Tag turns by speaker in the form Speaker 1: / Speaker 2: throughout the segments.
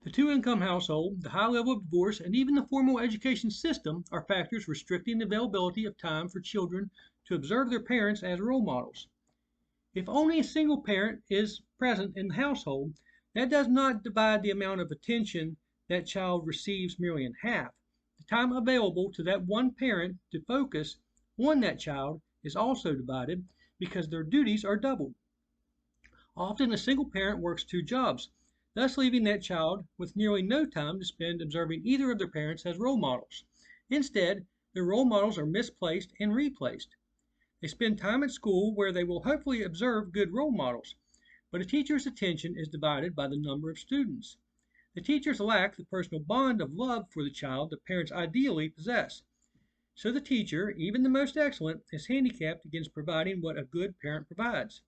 Speaker 1: The two-income household, the high level of divorce, and even the formal education system are factors restricting the availability of time for children to observe their parents as role models. If only a single parent is present in the household, that does not divide the amount of attention that child receives merely in half. The time available to that one parent to focus on that child is also divided because their duties are doubled. Often a single parent works two jobs, thus leaving that child with nearly no time to spend observing either of their parents as role models. Instead, their role models are misplaced and replaced. They spend time at school where they will hopefully observe good role models, but a teacher's attention is divided by the number of students. The teachers lack the personal bond of love for the child that parents ideally possess. So the teacher, even the most excellent, is handicapped against providing what a good parent provides.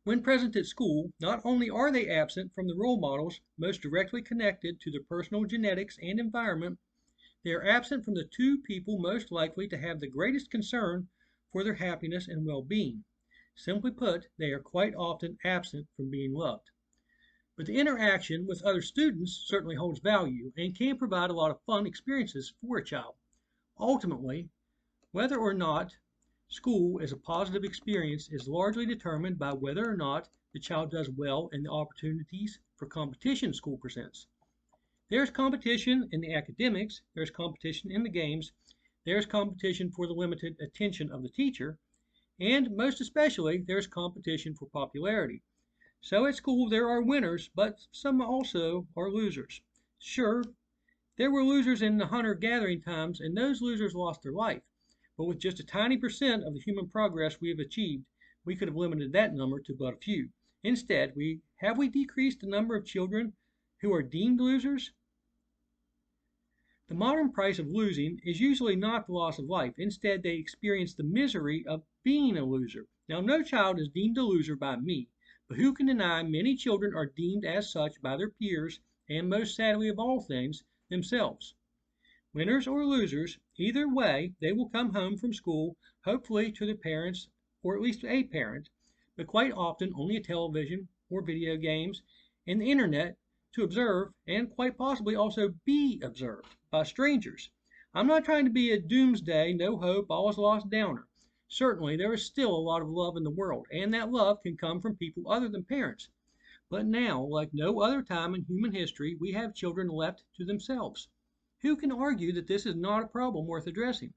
Speaker 1: When present at school, not only are they absent from the role models most directly connected to their personal genetics and environment, they are absent from the two people most likely to have the greatest concern for their happiness and well-being. Simply put, they are quite often absent from being loved. But the interaction with other students certainly holds value and can provide a lot of fun experiences for a child. Ultimately, whether or not school is a positive experience is largely determined by whether or not the child does well in the opportunities for competition school presents. There's competition in the academics, there's competition in the games, there's competition for the limited attention of the teacher, and most especially, there's competition for popularity. So at school there are winners, but some also are losers. Sure, there were losers in the hunter-gathering times, and those losers lost their life. But with just a tiny percent of the human progress we have achieved, we could have limited that number to but a few. Instead, have we decreased the number of children who are deemed losers? The modern price of losing is usually not the loss of life. Instead, they experience the misery of being a loser. Now, no child is deemed a loser by me, but who can deny many children are deemed as such by their peers and, most sadly of all things, themselves. Winners or losers, either way, they will come home from school, hopefully to their parents, or at least a parent, but quite often only a television or video games and the internet to observe and quite possibly also be observed by strangers. I'm not trying to be a doomsday, no hope, all is lost downer. Certainly, there is still a lot of love in the world, and that love can come from people other than parents. But now, like no other time in human history, we have children left to themselves. Who can argue that this is not a problem worth addressing?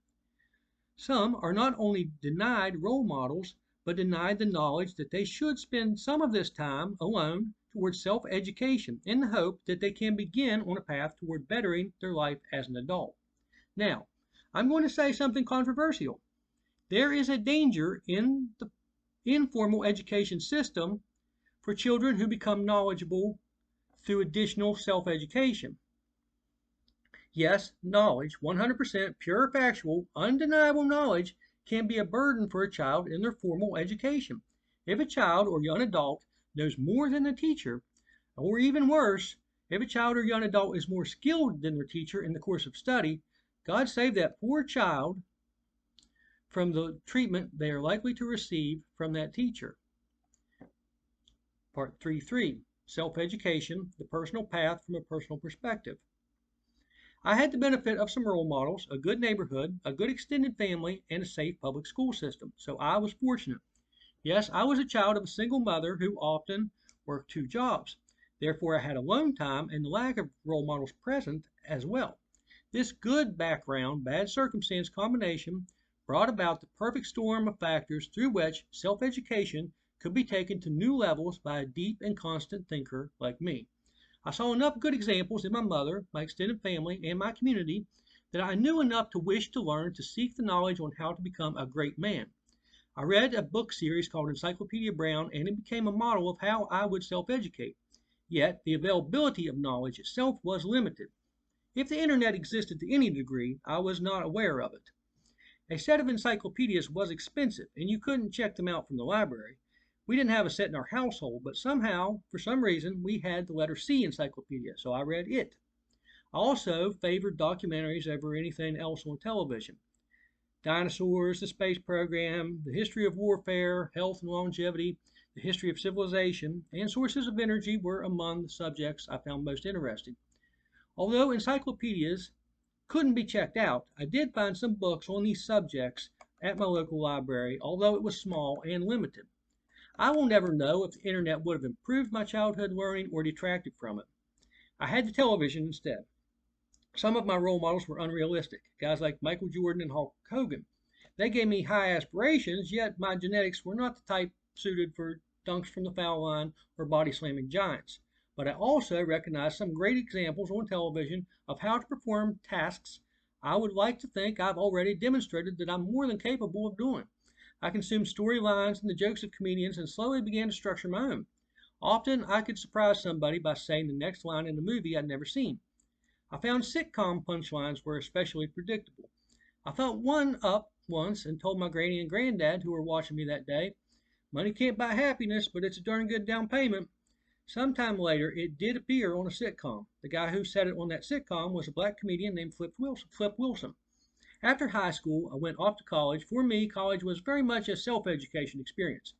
Speaker 1: Some are not only denied role models, but denied the knowledge that they should spend some of this time alone towards self-education in the hope that they can begin on a path toward bettering their life as an adult. Now, I'm going to say something controversial. There is a danger in the informal education system for children who become knowledgeable through additional self-education. Yes, knowledge, 100% pure factual, undeniable knowledge, can be a burden for a child in their formal education. If a child or young adult knows more than the teacher, or even worse, if a child or young adult is more skilled than their teacher in the course of study, God save that poor child from the treatment they are likely to receive from that teacher. Part 3.3, Self-Education, the Personal Path from a Personal Perspective. I had the benefit of some role models, a good neighborhood, a good extended family, and a safe public school system, so I was fortunate. Yes, I was a child of a single mother who often worked two jobs. Therefore, I had alone time and the lack of role models present as well. This good background, bad circumstance combination brought about the perfect storm of factors through which self-education could be taken to new levels by a deep and constant thinker like me. I saw enough good examples in my mother, my extended family, and my community that I knew enough to wish to learn to seek the knowledge on how to become a great man. I read a book series called Encyclopedia Brown, and it became a model of how I would self-educate. Yet, the availability of knowledge itself was limited. If the internet existed to any degree, I was not aware of it. A set of encyclopedias was expensive, and you couldn't check them out from the library. We didn't have a set in our household, but somehow, for some reason, we had the letter C encyclopedia, so I read it. I also favored documentaries over anything else on television. Dinosaurs, the space program, the history of warfare, health and longevity, the history of civilization, and sources of energy were among the subjects I found most interesting. Although encyclopedias couldn't be checked out, I did find some books on these subjects at my local library, although it was small and limited. I will never know if the internet would have improved my childhood learning or detracted from it. I had the television instead. Some of my role models were unrealistic, guys like Michael Jordan and Hulk Hogan. They gave me high aspirations, yet my genetics were not the type suited for dunks from the foul line or body slamming giants. But I also recognized some great examples on television of how to perform tasks I would like to think I've already demonstrated that I'm more than capable of doing. I consumed storylines and the jokes of comedians and slowly began to structure my own. Often I could surprise somebody by saying the next line in a movie I'd never seen. I found sitcom punchlines were especially predictable. I thought one up once and told my granny and granddad, who were watching me that day, "Money can't buy happiness, but it's a darn good down payment." Sometime later, it did appear on a sitcom. The guy who said it on that sitcom was a black comedian named Flip Wilson. After high school, I went off to college. For me, college was very much a self-education experience.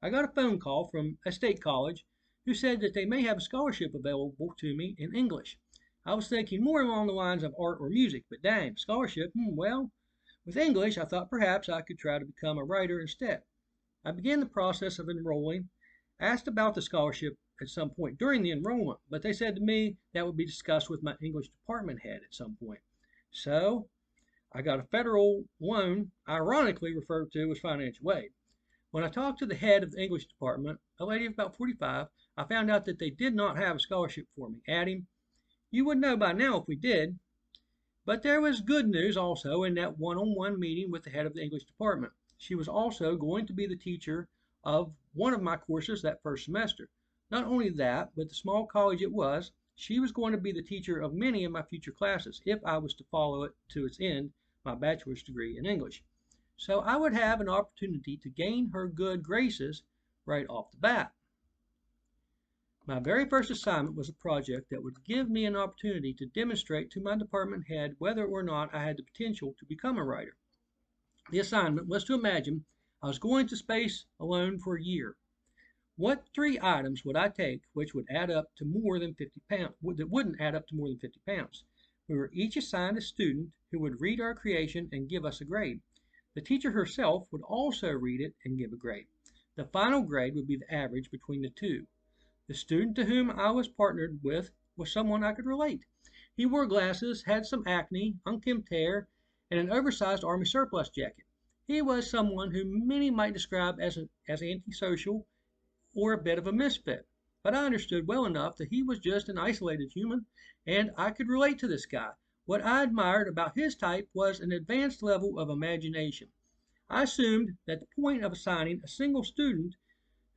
Speaker 1: I got a phone call from a state college who said that they may have a scholarship available to me in English. I was thinking more along the lines of art or music, but dang, scholarship, well, with English, I thought perhaps I could try to become a writer instead. I began the process of enrolling, asked about the scholarship at some point during the enrollment, but they said to me that would be discussed with my English department head at some point. So I got a federal loan, ironically referred to as financial aid. When I talked to the head of the English department, a lady of about 45, I found out that they did not have a scholarship for me, adding, "You would know by now if we did." But there was good news also in that one-on-one meeting with the head of the English department. She was also going to be the teacher of one of my courses that first semester. Not only that, but the small college it was, she was going to be the teacher of many of my future classes if I was to follow it to its end, my bachelor's degree in English. So I would have an opportunity to gain her good graces right off the bat. My very first assignment was a project that would give me an opportunity to demonstrate to my department head whether or not I had the potential to become a writer. The assignment was to imagine I was going to space alone for a year. What 3 items would I take which would add up to more than 50 pounds, that wouldn't add up to more than 50 pounds? We were each assigned a student who would read our creation and give us a grade. The teacher herself would also read it and give a grade. The final grade would be the average between the two. The student to whom I was partnered with was someone I could relate. He wore glasses, had some acne, unkempt hair, and an oversized army surplus jacket. He was someone whom many might describe as antisocial or a bit of a misfit. But I understood well enough that he was just an isolated human, and I could relate to this guy. What I admired about his type was an advanced level of imagination. I assumed that the point of assigning a single student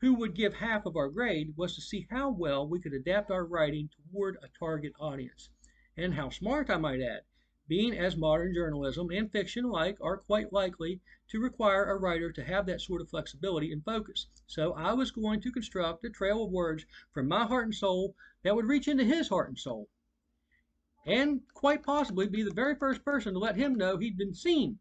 Speaker 1: who would give half of our grade was to see how well we could adapt our writing toward a target audience. And how smart, I might add, being as modern journalism and fiction alike are quite likely to require a writer to have that sort of flexibility and focus. So I was going to construct a trail of words from my heart and soul that would reach into his heart and soul, and quite possibly be the very first person to let him know he'd been seen.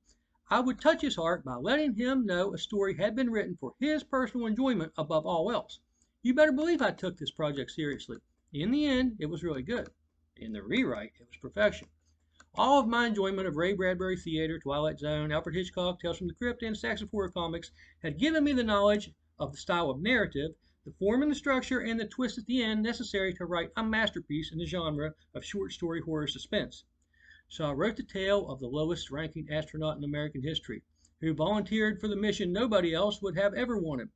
Speaker 1: I would touch his heart by letting him know a story had been written for his personal enjoyment above all else. You better believe I took this project seriously. In the end, it was really good. In the rewrite, it was perfection. All of my enjoyment of Ray Bradbury theater, Twilight Zone, Alfred Hitchcock, Tales from the Crypt, and stacks of horror comics had given me the knowledge of the style of narrative, the form and the structure, and the twist at the end necessary to write a masterpiece in the genre of short story horror suspense. So I wrote the tale of the lowest ranking astronaut in American history, who volunteered for the mission nobody else would have ever wanted.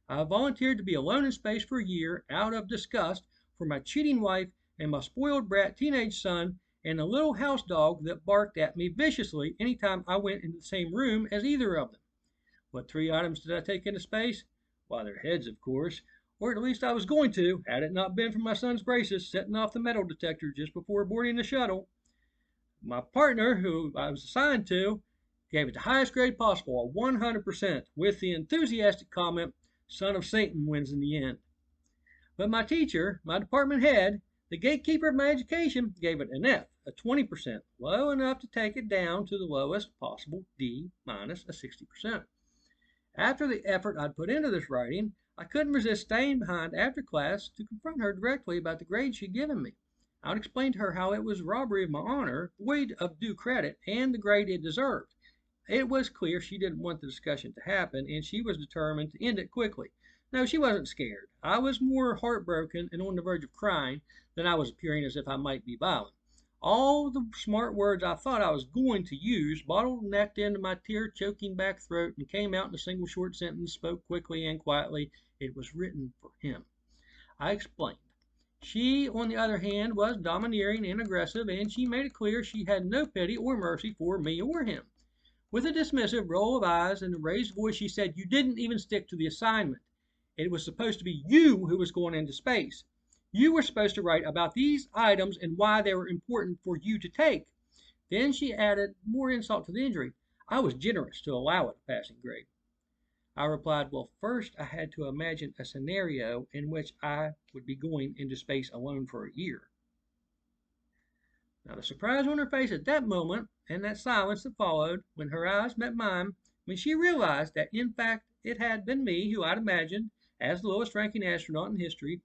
Speaker 1: I volunteered to be alone in space for a year out of disgust for my cheating wife and my spoiled brat teenage son and a little house dog that barked at me viciously anytime I went into the same room as either of them. What 3 items did I take into space? Why, their heads, of course, or at least I was going to, had it not been for my son's braces setting off the metal detector just before boarding the shuttle. My partner, who I was assigned to, gave it the highest grade possible, a 100%, with the enthusiastic comment, "Son of Satan wins in the end." But my teacher, my department head, the gatekeeper of my education, gave it an F, a 20%, low enough to take it down to the lowest possible D minus a 60%. After the effort I'd put into this writing, I couldn't resist staying behind after class to confront her directly about the grade she'd given me. I would explain to her how it was robbery of my honor, void of due credit, and the grade it deserved. It was clear she didn't want the discussion to happen, and she was determined to end it quickly. No, she wasn't scared. I was more heartbroken and on the verge of crying than I was appearing as if I might be violent. All the smart words I thought I was going to use bottlenecked into my tear-choking back throat and came out in a single short sentence, spoke quickly and quietly. It was written for him. I explained. She, on the other hand, was domineering and aggressive, and she made it clear she had no pity or mercy for me or him. With a dismissive roll of eyes and a raised voice, she said, "You didn't even stick to the assignment. It was supposed to be you who was going into space. You were supposed to write about these items and why they were important for you to take." Then she added more insult to the injury. I was generous to allow it a passing grade. I replied, "Well, first I had to imagine a scenario in which I would be going into space alone for a year." Now, the surprise on her face at that moment, and that silence that followed when her eyes met mine, when she realized that in fact it had been me who I'd imagined as the lowest ranking astronaut in history,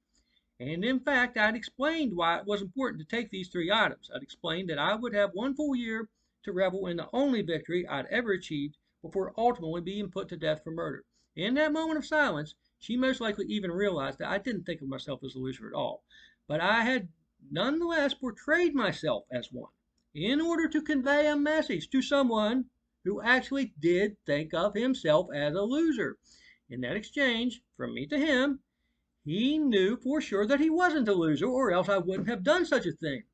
Speaker 1: and in fact I'd explained why it was important to take these three items. I'd explained that I would have one full year to revel in the only victory I'd ever achieved before ultimately being put to death for murder. In that moment of silence, she most likely even realized that I didn't think of myself as a loser at all, but I had nonetheless portrayed myself as one in order to convey a message to someone who actually did think of himself as a loser. In that exchange, from me to him, he knew for sure that he wasn't a loser, or else I wouldn't have done such a thing.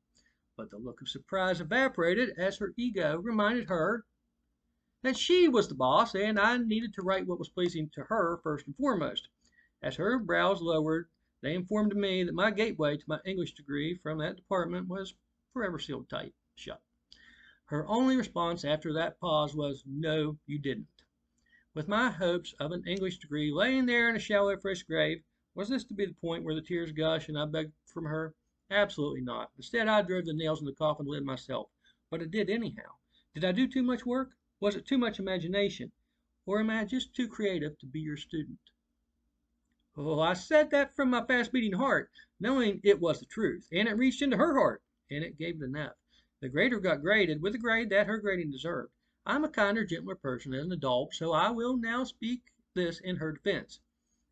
Speaker 1: But the look of surprise evaporated as her ego reminded her that she was the boss and I needed to write what was pleasing to her first and foremost. As her brows lowered, they informed me that my gateway to my English degree from that department was forever sealed tight shut. Her only response after that pause was, "No, you didn't." With my hopes of an English degree laying there in a shallow, fresh grave, was this to be the point where the tears gush and I beg from her? Absolutely not. Instead, I drove the nails in the coffin lid myself. But I did anyhow. Did I do too much work? Was it too much imagination? Or am I just too creative to be your student? Oh, I said that from my fast-beating heart, knowing it was the truth, and it reached into her heart, and it gave it enough. The grader got graded with a grade that her grading deserved. I'm a kinder, gentler person as an adult, so I will now speak this in her defense.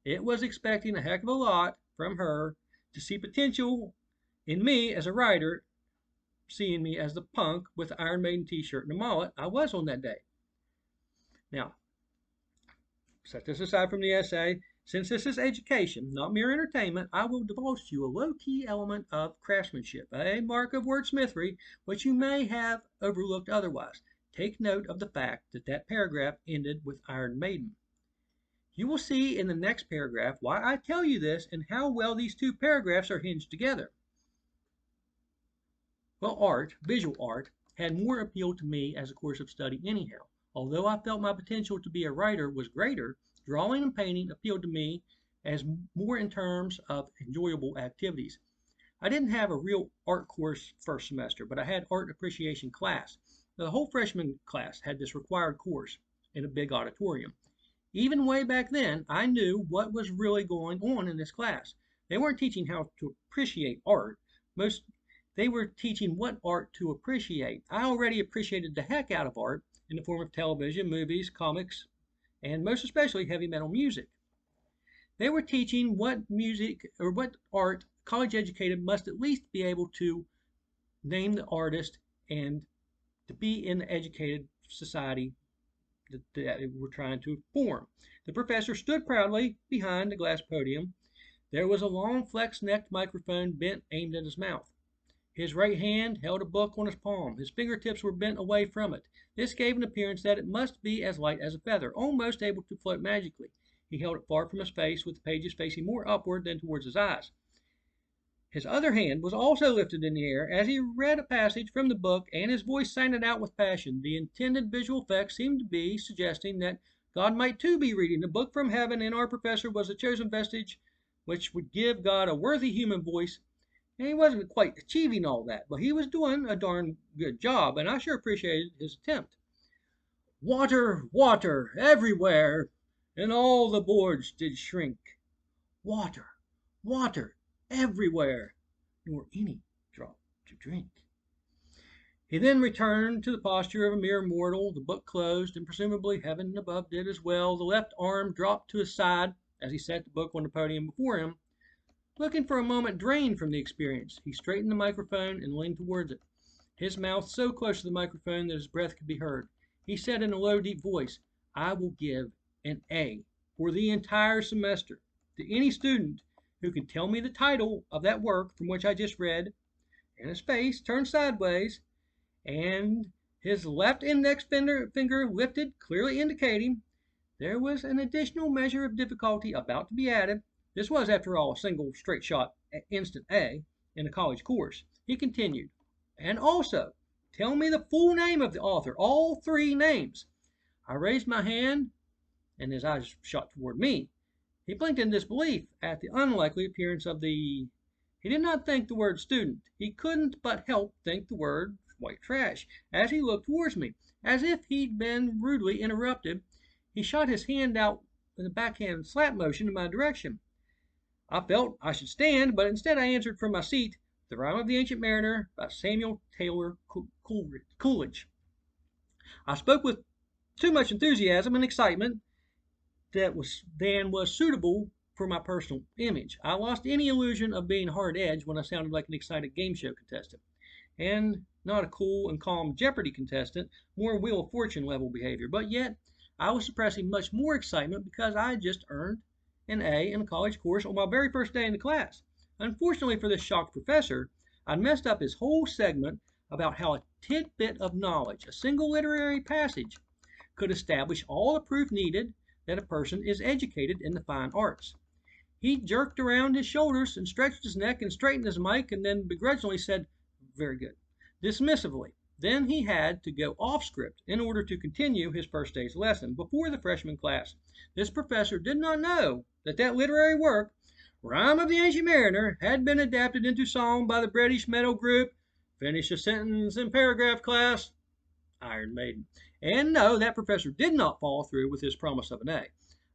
Speaker 1: It was expecting a heck of a lot from her to see potential in me as a writer, seeing me as the punk with the Iron Maiden t-shirt and a mullet I was on that day. Now, set this aside from the essay. Since this is education, not mere entertainment, I will divulge to you a low-key element of craftsmanship, a mark of wordsmithery, which you may have overlooked otherwise. Take note of the fact that that paragraph ended with Iron Maiden. You will see in the next paragraph why I tell you this and how well these two paragraphs are hinged together. Well, art, visual art, had more appeal to me as a course of study anyhow. Although I felt my potential to be a writer was greater, drawing and painting appealed to me as more in terms of enjoyable activities. I didn't have a real art course first semester, but I had art appreciation class. The whole freshman class had this required course in a big auditorium. Even way back then, I knew what was really going on in this class. They weren't teaching how to appreciate art. They were teaching what art to appreciate. I already appreciated the heck out of art in the form of television, movies, comics, and most especially heavy metal music. They were teaching what music or what art college educated must at least be able to name the artist and to be in the educated society that we're trying to form. The professor stood proudly behind the glass podium. There was a long flex-necked microphone bent aimed at his mouth. His right hand held a book on his palm. His fingertips were bent away from it. This gave an appearance that it must be as light as a feather, almost able to float magically. He held it far from his face, with the pages facing more upward than towards his eyes. His other hand was also lifted in the air as he read a passage from the book, and his voice sounded out with passion. The intended visual effect seemed to be suggesting that God might too be reading a book from heaven, and our professor was the chosen vestige which would give God a worthy human voice. And he wasn't quite achieving all that, but he was doing a darn good job, and I sure appreciated his attempt. "Water, water, everywhere, and all the boards did shrink. Water, water, everywhere, nor any drop to drink. He then returned to the posture of a mere mortal, the book closed, and presumably heaven above did as well. The left arm dropped to his side as he set the book on the podium before him. Looking for a moment drained from the experience, he straightened the microphone and leaned towards it, his mouth so close to the microphone that his breath could be heard. He said in a low, deep voice, "I will give an A for the entire semester to any student who can tell me the title of that work from which I just read," and his face turned sideways, and his left index finger lifted, clearly indicating there was an additional measure of difficulty about to be added. This was, after all, a single straight shot instant A in a college course. He continued, "And also, tell me the full name of the author, all three names." I raised my hand, and his eyes shot toward me. He blinked in disbelief at the unlikely appearance of the... He did not think the word student. He couldn't but help think the word white trash as he looked towards me, as if he'd been rudely interrupted. He shot his hand out with a backhand slap motion in my direction. I felt I should stand, but instead I answered from my seat, "The Rime of the Ancient Mariner" by Samuel Taylor Coleridge. I spoke with too much enthusiasm and excitement than was suitable for my personal image. I lost any illusion of being hard-edged when I sounded like an excited game show contestant, and not a cool and calm Jeopardy contestant, more Wheel of Fortune level behavior. But yet, I was suppressing much more excitement because I had just earned an A in a college course on my very first day in the class. Unfortunately for this shocked professor, I'd messed up his whole segment about how a tidbit of knowledge, a single literary passage, could establish all the proof needed that a person is educated in the fine arts. He jerked around his shoulders and stretched his neck and straightened his mic and then begrudgingly said, "Very good," dismissively. Then he had to go off script in order to continue his first day's lesson before the freshman class. This professor did not know that that literary work, Rime of the Ancient Mariner, had been adapted into song by the British metal group, finish a sentence in paragraph, class, Iron Maiden. And no, that professor did not follow through with his promise of an A.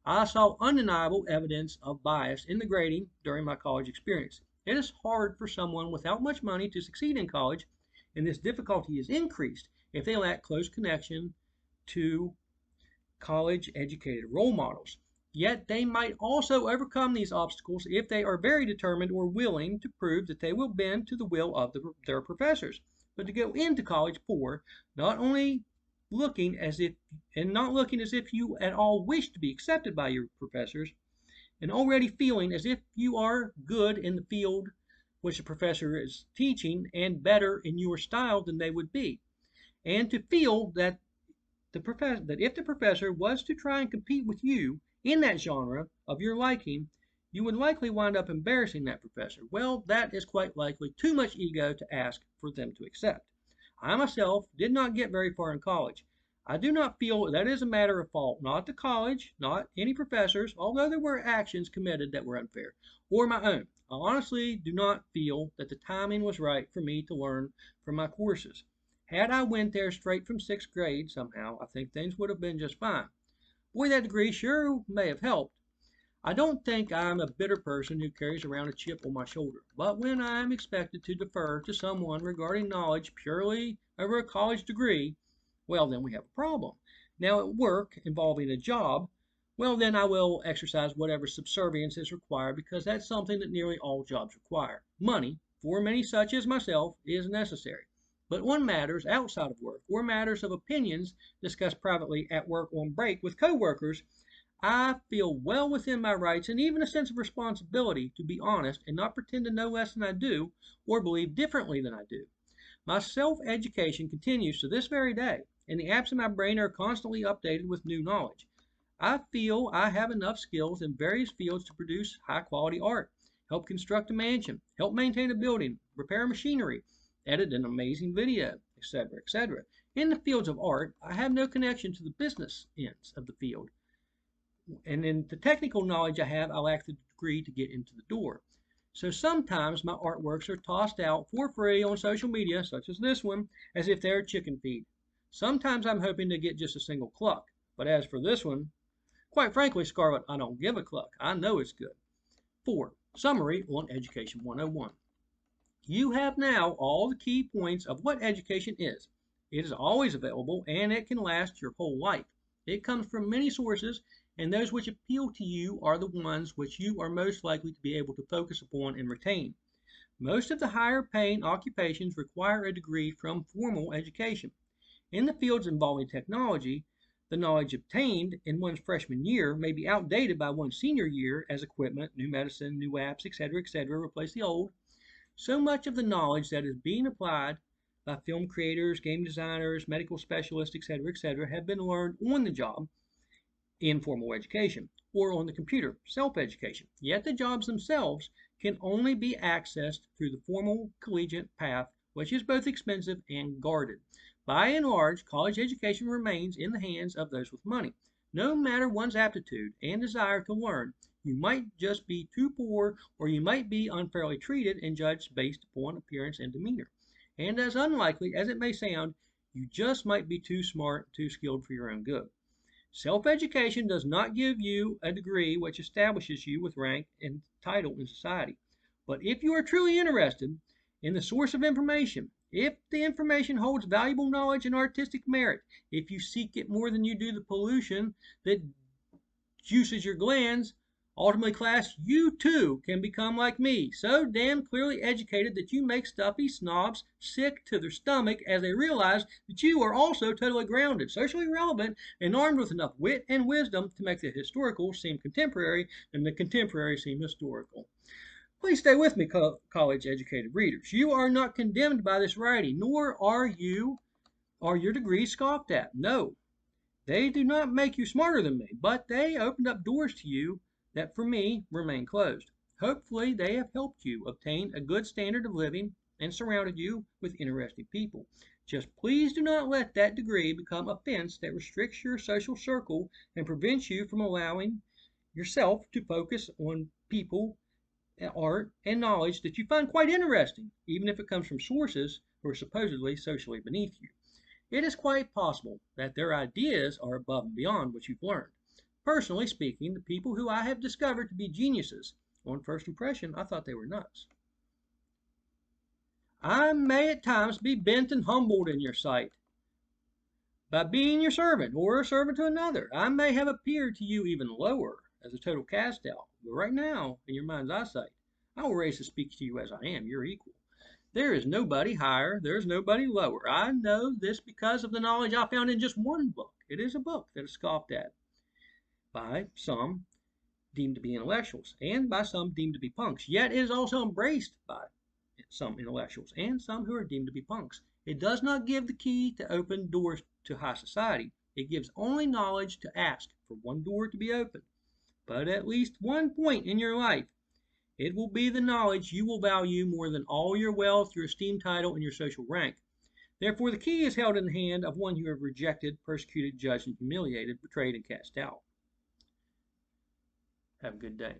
Speaker 1: I saw undeniable evidence of bias in the grading during my college experience. It is hard for someone without much money to succeed in college, and this difficulty is increased if they lack close connection to college educated role models. Yet they might also overcome these obstacles if they are very determined or willing to prove that they will bend to the will of their professors. But to go into college poor, not only looking as if you at all wish to be accepted by your professors, and already feeling as if you are good in the field which the professor is teaching and better in your style than they would be, and to feel that if the professor was to try and compete with you in that genre of your liking, you would likely wind up embarrassing that professor. Well, that is quite likely too much ego to ask for them to accept. I myself did not get very far in college. I do not feel that is a matter of fault, not the college, not any professors, although there were actions committed that were unfair, or my own. I honestly do not feel that the timing was right for me to learn from my courses. Had I went there straight from sixth grade somehow, I think things would have been just fine. Boy, that degree sure may have helped. I don't think I'm a bitter person who carries around a chip on my shoulder, but when I am expected to defer to someone regarding knowledge purely over a college degree, well, then we have a problem. Now, at work involving a job, well, then I will exercise whatever subservience is required because that's something that nearly all jobs require. Money, for many such as myself, is necessary. But on matters outside of work, or matters of opinions discussed privately at work on break with coworkers, I feel well within my rights and even a sense of responsibility to be honest and not pretend to know less than I do or believe differently than I do. My self-education continues to this very day, and the apps in my brain are constantly updated with new knowledge. I feel I have enough skills in various fields to produce high-quality art, help construct a mansion, help maintain a building, repair machinery, edit an amazing video, etc., etc. In the fields of art, I have no connection to the business ends of the field. And in the technical knowledge I have, I lack the degree to get into the door. So sometimes my artworks are tossed out for free on social media, such as this one, as if they're chicken feed. Sometimes I'm hoping to get just a single cluck. But as for this one, quite frankly, Scarlett, I don't give a cluck. I know it's good. 4. Summary on Education 101. You have now all the key points of what education is. It is always available and it can last your whole life. It comes from many sources, and those which appeal to you are the ones which you are most likely to be able to focus upon and retain. Most of the higher paying occupations require a degree from formal education. In the fields involving technology, the knowledge obtained in one's freshman year may be outdated by one's senior year as equipment, new medicine, new apps, etc., replace the old. So much of the knowledge that is being applied by film creators, game designers, medical specialists, etc., have been learned on the job in formal education or on the computer, self-education. Yet the jobs themselves can only be accessed through the formal collegiate path, which is both expensive and guarded. By and large, college education remains in the hands of those with money. No matter one's aptitude and desire to learn, you might just be too poor, or you might be unfairly treated and judged based upon appearance and demeanor. And as unlikely as it may sound, you just might be too smart, too skilled for your own good. Self-education does not give you a degree which establishes you with rank and title in society. But if you are truly interested in the source of information, if the information holds valuable knowledge and artistic merit, if you seek it more than you do the pollution that juices your glands, ultimately, class, you too can become like me, so damn clearly educated that you make stuffy snobs sick to their stomach as they realize that you are also totally grounded, socially relevant, and armed with enough wit and wisdom to make the historical seem contemporary and the contemporary seem historical. Please stay with me, college-educated readers. You are not condemned by this writing, nor are your degrees scoffed at. No, they do not make you smarter than me, but they opened up doors to you that for me remain closed. Hopefully, they have helped you obtain a good standard of living and surrounded you with interesting people. Just please do not let that degree become a fence that restricts your social circle and prevents you from allowing yourself to focus on people, art, and knowledge that you find quite interesting, even if it comes from sources who are supposedly socially beneath you. It is quite possible that their ideas are above and beyond what you've learned. Personally speaking, the people who I have discovered to be geniuses, on first impression, I thought they were nuts. I may at times be bent and humbled in your sight by being your servant or a servant to another. I may have appeared to you even lower as a total cast out, but right now, in your mind's eyesight, I will raise to speak to you as I am, your equal. There is nobody higher, there is nobody lower. I know this because of the knowledge I found in just one book. It is a book that is scoffed at by some deemed to be intellectuals and by some deemed to be punks. Yet it is also embraced by some intellectuals and some who are deemed to be punks. It does not give the key to open doors to high society. It gives only knowledge to ask for one door to be opened. But at least one point in your life, it will be the knowledge you will value more than all your wealth, your esteemed title, and your social rank. Therefore, the key is held in the hand of one you have rejected, persecuted, judged, and humiliated, betrayed, and cast out. Have a good day.